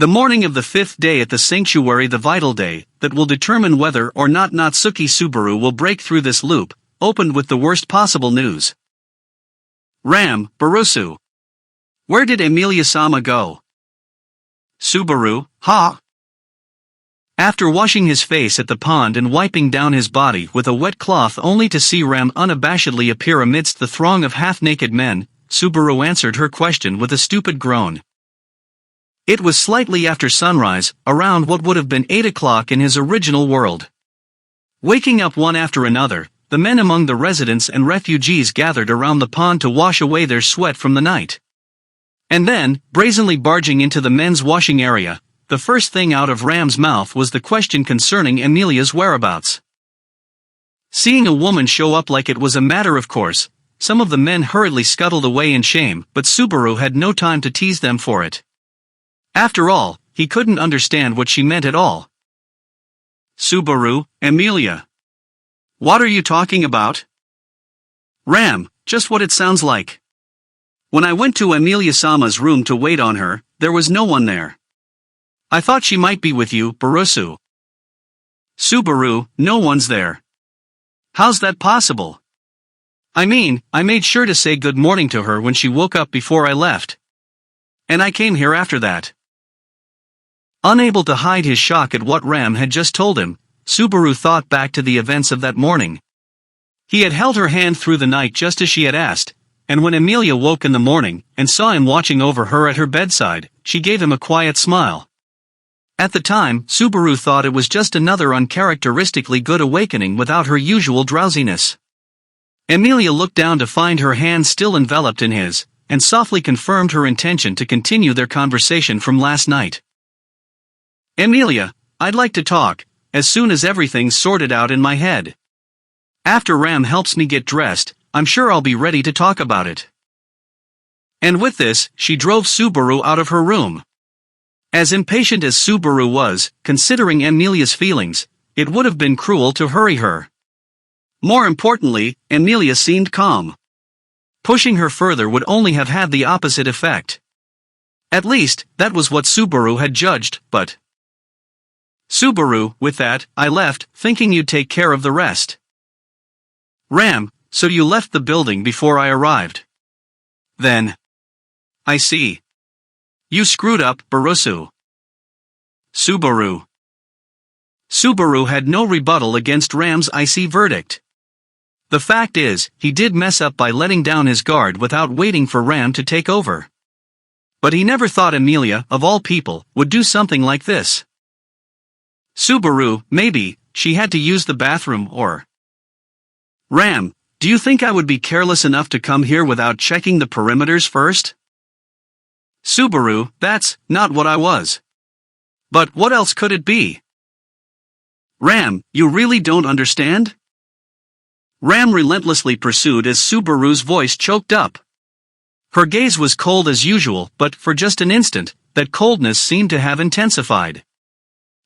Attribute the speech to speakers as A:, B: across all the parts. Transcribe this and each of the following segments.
A: The morning of the 5th day at the sanctuary, the vital day, that will determine whether or not Natsuki Subaru will break through this loop, opened with the worst possible news. Ram, Barusu. Where did Emilia-sama go? Subaru, ha? After washing his face at the pond and wiping down his body with a wet cloth only to see Ram unabashedly appear amidst the throng of half-naked men, Subaru answered her question with a stupid groan. It was slightly after sunrise, around what would have been 8 o'clock in his original world. Waking up one after another, the men among the residents and refugees gathered around the pond to wash away their sweat from the night. And then, brazenly barging into the men's washing area, the first thing out of Ram's mouth was the question concerning Emilia's whereabouts. Seeing a woman show up like it was a matter of course, some of the men hurriedly scuttled away in shame, but Subaru had no time to tease them for it. After all, he couldn't understand what she meant at all. Subaru, Emilia. What are you talking about? Ram, just what it sounds like. When I went to Emilia-sama's room to wait on her, there was no one there. I thought she might be with you, Barusu. Subaru, no one's there. How's that possible? I mean, I made sure to say good morning to her when she woke up before I left. And I came here after that. Unable to hide his shock at what Ram had just told him, Subaru thought back to the events of that morning. He had held her hand through the night just as she had asked, and when Emilia woke in the morning and saw him watching over her at her bedside, she gave him a quiet smile. At the time, Subaru thought it was just another uncharacteristically good awakening without her usual drowsiness. Emilia looked down to find her hand still enveloped in his, and softly confirmed her intention to continue their conversation from last night. Emilia, I'd like to talk, as soon as everything's sorted out in my head. After Ram helps me get dressed, I'm sure I'll be ready to talk about it. And with this, she drove Subaru out of her room. As impatient as Subaru was, considering Emilia's feelings, it would have been cruel to hurry her. More importantly, Emilia seemed calm. Pushing her further would only have had the opposite effect. At least, that was what Subaru had judged, but... Subaru, with that, I left, thinking you'd take care of the rest. Ram, so you left the building before I arrived. Then. I see. You screwed up, Barusu. Subaru. Subaru had no rebuttal against Ram's icy verdict. The fact is, he did mess up by letting down his guard without waiting for Ram to take over. But he never thought Emilia, of all people, would do something like this. Subaru, maybe, she had to use the bathroom or... Ram, do you think I would be careless enough to come here without checking the perimeters first? Subaru, that's not what I was. But what else could it be? Ram, you really don't understand? Ram relentlessly pursued as Subaru's voice choked up. Her gaze was cold as usual, but for just an instant, that coldness seemed to have intensified.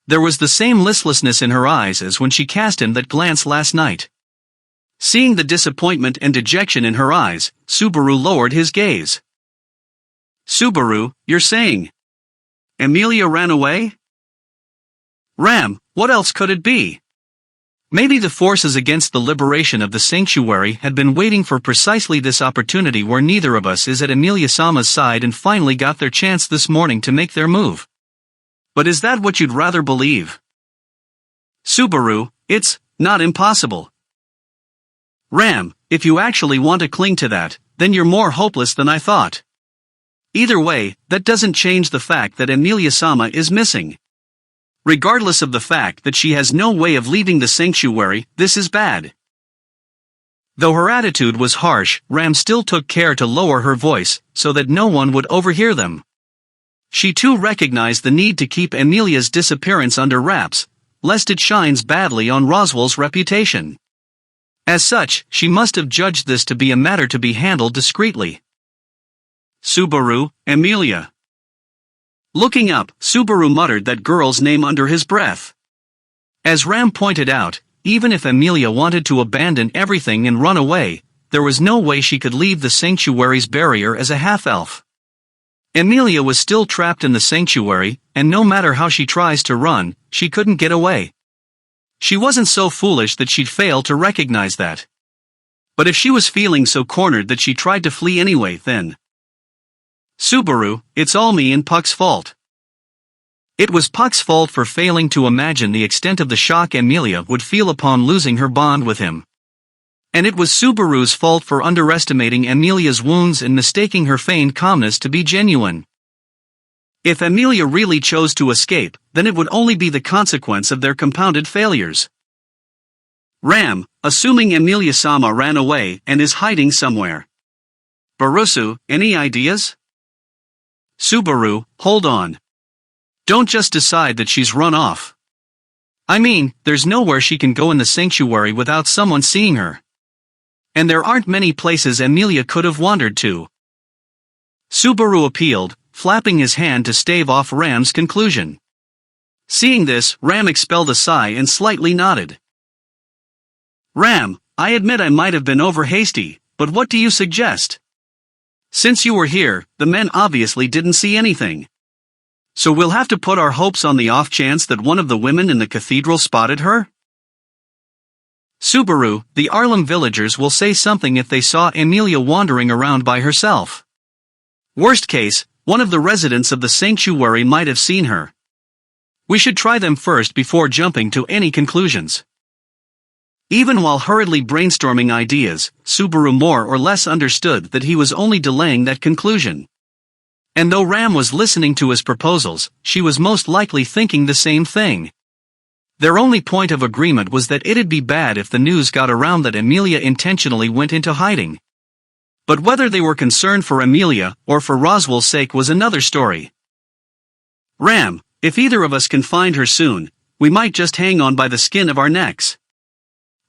A: There was the same listlessness in her eyes as when she cast him that glance last night. Seeing the disappointment and dejection in her eyes, Subaru lowered his gaze. Subaru, you're saying Emilia ran away? Ram, what else could it be? Maybe the forces against the liberation of the sanctuary had been waiting for precisely this opportunity where neither of us is at Emilia-sama's side and finally got their chance this morning to make their move. But is that what you'd rather believe? Subaru, it's not impossible. Ram, if you actually want to cling to that, then you're more hopeless than I thought. Either way, that doesn't change the fact that Emilia-sama is missing. Regardless of the fact that she has no way of leaving the sanctuary, this is bad. Though her attitude was harsh, Ram still took care to lower her voice, so that no one would overhear them. She too recognized the need to keep Emilia's disappearance under wraps, lest it shines badly on Roswell's reputation. As such, she must have judged this to be a matter to be handled discreetly. Subaru, Emilia. Looking up, Subaru muttered that girl's name under his breath. As Ram pointed out, even if Emilia wanted to abandon everything and run away, there was no way she could leave the sanctuary's barrier as a half-elf. Emilia was still trapped in the sanctuary, and no matter how she tries to run, she couldn't get away. She wasn't so foolish that she'd fail to recognize that. But if she was feeling so cornered that she tried to flee anyway, then... Subaru, it's all me and Puck's fault. It was Puck's fault for failing to imagine the extent of the shock Emilia would feel upon losing her bond with him. And it was Subaru's fault for underestimating Emilia's wounds and mistaking her feigned calmness to be genuine. If Emilia really chose to escape, then it would only be the consequence of their compounded failures. Ram, assuming Emilia-sama ran away and is hiding somewhere. Barusu, any ideas? Subaru, hold on. Don't just decide that she's run off. I mean, there's nowhere she can go in the sanctuary without someone seeing her. And there aren't many places Emilia could have wandered to. Subaru appealed, flapping his hand to stave off Ram's conclusion. Seeing this, Ram expelled a sigh and slightly nodded. Ram, I admit I might have been over hasty, but what do you suggest? Since you were here, the men obviously didn't see anything. So we'll have to put our hopes on the off chance that one of the women in the cathedral spotted her? Subaru, the Arlem villagers will say something if they saw Emilia wandering around by herself. Worst case, one of the residents of the sanctuary might have seen her. We should try them first before jumping to any conclusions. Even while hurriedly brainstorming ideas, Subaru more or less understood that he was only delaying that conclusion. And though Ram was listening to his proposals, she was most likely thinking the same thing. Their only point of agreement was that it'd be bad if the news got around that Emilia intentionally went into hiding. But whether they were concerned for Emilia or for Roswell's sake was another story. Ram, if either of us can find her soon, we might just hang on by the skin of our necks.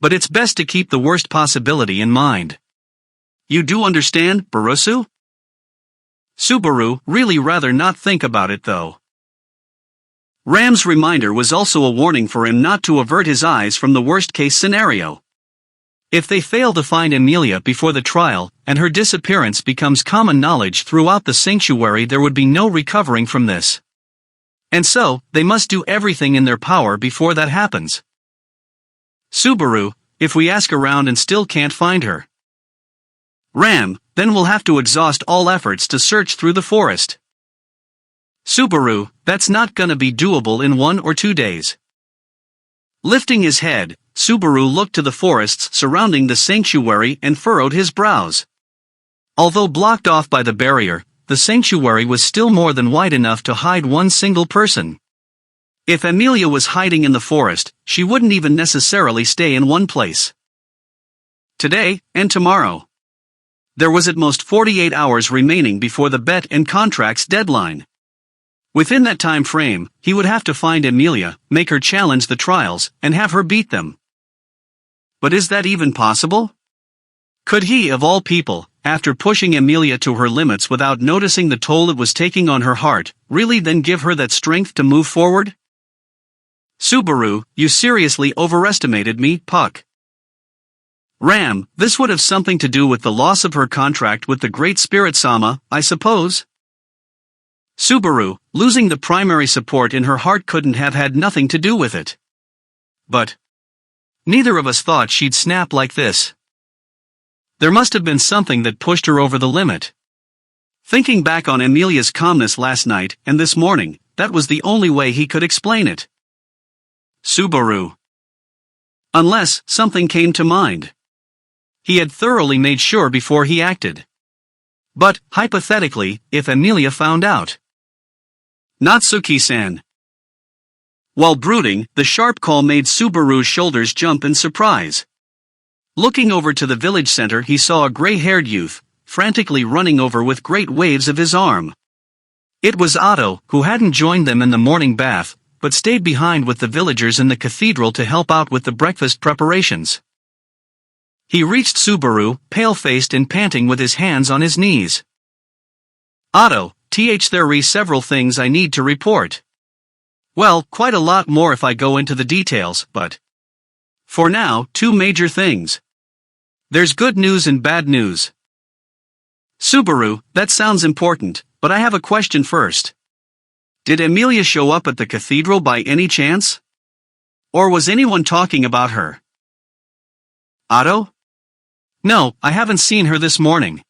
A: But it's best to keep the worst possibility in mind. You do understand, Barusu? Subaru, really rather not think about it though. Ram's reminder was also a warning for him not to avert his eyes from the worst-case scenario. If they fail to find Emilia before the trial, and her disappearance becomes common knowledge throughout the sanctuary, there would be no recovering from this. And so, they must do everything in their power before that happens. Subaru, if we ask around and still can't find her. Ram, then we'll have to exhaust all efforts to search through the forest. Subaru, that's not gonna be doable in 1 or 2 days. Lifting his head, Subaru looked to the forests surrounding the sanctuary and furrowed his brows. Although blocked off by the barrier, the sanctuary was still more than wide enough to hide one single person. If Emilia was hiding in the forest, she wouldn't even necessarily stay in one place. Today, and tomorrow. There was at most 48 hours remaining before the bet and contract's deadline. Within that time frame, he would have to find Emilia, make her challenge the trials, and have her beat them. But is that even possible? Could he, of all people, after pushing Emilia to her limits without noticing the toll it was taking on her heart, really then give her that strength to move forward? Subaru, you seriously overestimated me, Puck. Ram, this would have something to do with the loss of her contract with the Great Spirit Sama, I suppose? Subaru, losing the primary support in her heart couldn't have had nothing to do with it. But neither of us thought she'd snap like this. There must have been something that pushed her over the limit. Thinking back on Emilia's calmness last night and this morning, that was the only way he could explain it. Subaru. Unless something came to mind. He had thoroughly made sure before he acted. But, hypothetically, if Emilia found out. Natsuki-san. While brooding, the sharp call made Subaru's shoulders jump in surprise. Looking over to the village center, he saw a gray-haired youth, frantically running over with great waves of his arm. It was Otto, who hadn't joined them in the morning bath, but stayed behind with the villagers in the cathedral to help out with the breakfast preparations. He reached Subaru, pale-faced and panting with his hands on his knees. Otto, there are several things I need to report. Well, quite a lot more if I go into the details, but for now, 2 major things. There's good news and bad news. Subaru, that sounds important, but I have a question first. Did Amelia show up at the cathedral by any chance? Or was anyone talking about her? Otto? No, I haven't seen her this morning.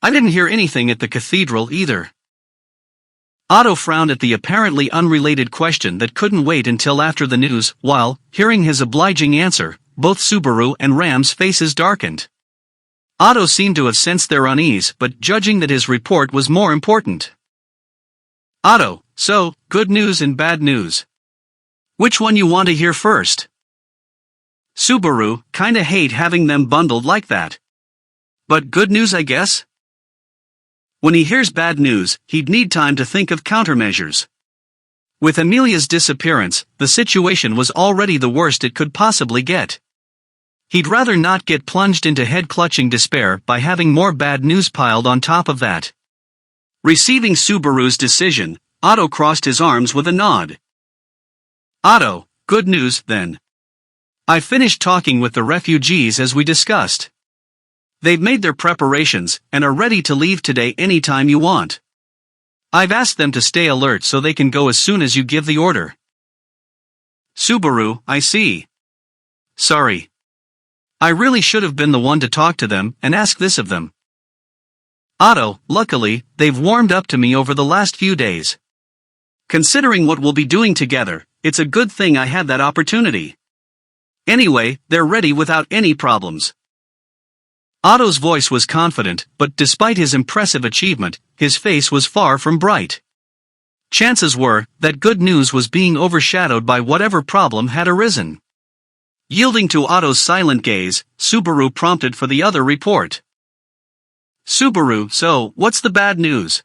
A: I didn't hear anything at the cathedral either. Otto frowned at the apparently unrelated question that couldn't wait until after the news, while, hearing his obliging answer, both Subaru and Ram's faces darkened. Otto seemed to have sensed their unease, but judging that his report was more important. Otto, so, good news and bad news. Which one you want to hear first? Subaru, kinda hate having them bundled like that. But good news, I guess? When he hears bad news, he'd need time to think of countermeasures. With Amelia's disappearance, the situation was already the worst it could possibly get. He'd rather not get plunged into head-clutching despair by having more bad news piled on top of that. Receiving Subaru's decision, Otto crossed his arms with a nod. Otto, good news, then. I finished talking with the refugees as we discussed. They've made their preparations, and are ready to leave today anytime you want. I've asked them to stay alert so they can go as soon as you give the order. Subaru, I see. Sorry. I really should have been the one to talk to them and ask this of them. Otto, luckily, they've warmed up to me over the last few days. Considering what we'll be doing together, it's a good thing I had that opportunity. Anyway, they're ready without any problems. Otto's voice was confident, but despite his impressive achievement, his face was far from bright. Chances were that good news was being overshadowed by whatever problem had arisen. Yielding to Otto's silent gaze, Subaru prompted for the other report. Subaru, so, what's the bad news?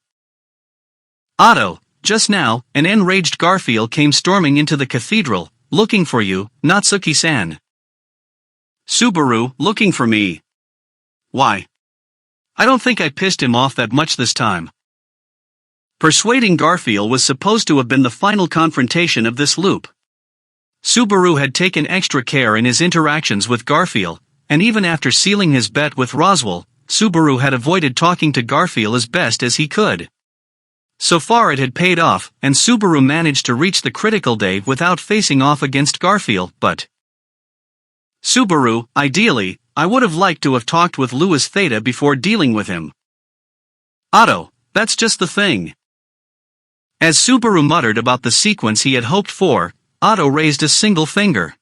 A: Otto, just now, an enraged Garfield came storming into the cathedral, looking for you, Natsuki-san. Subaru, looking for me. Why? I don't think I pissed him off that much this time. Persuading Garfield was supposed to have been the final confrontation of this loop. Subaru had taken extra care in his interactions with Garfield, and even after sealing his bet with Roswell, Subaru had avoided talking to Garfield as best as he could. So far it had paid off, and Subaru managed to reach the critical day without facing off against Garfield, but Subaru, ideally, I would have liked to have talked with Louis Theta before dealing with him. Otto, that's just the thing. As Subaru muttered about the sequence he had hoped for, Otto raised a single finger.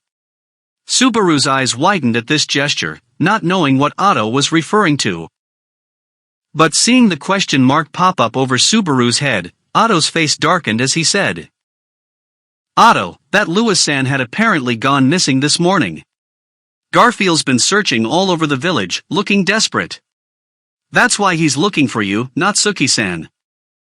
A: Subaru's eyes widened at this gesture, not knowing what Otto was referring to. But seeing the question mark pop up over Subaru's head, Otto's face darkened as he said, Otto, that Louis-san had apparently gone missing this morning. Garfield's been searching all over the village, looking desperate. That's why he's looking for you, Natsuki-san.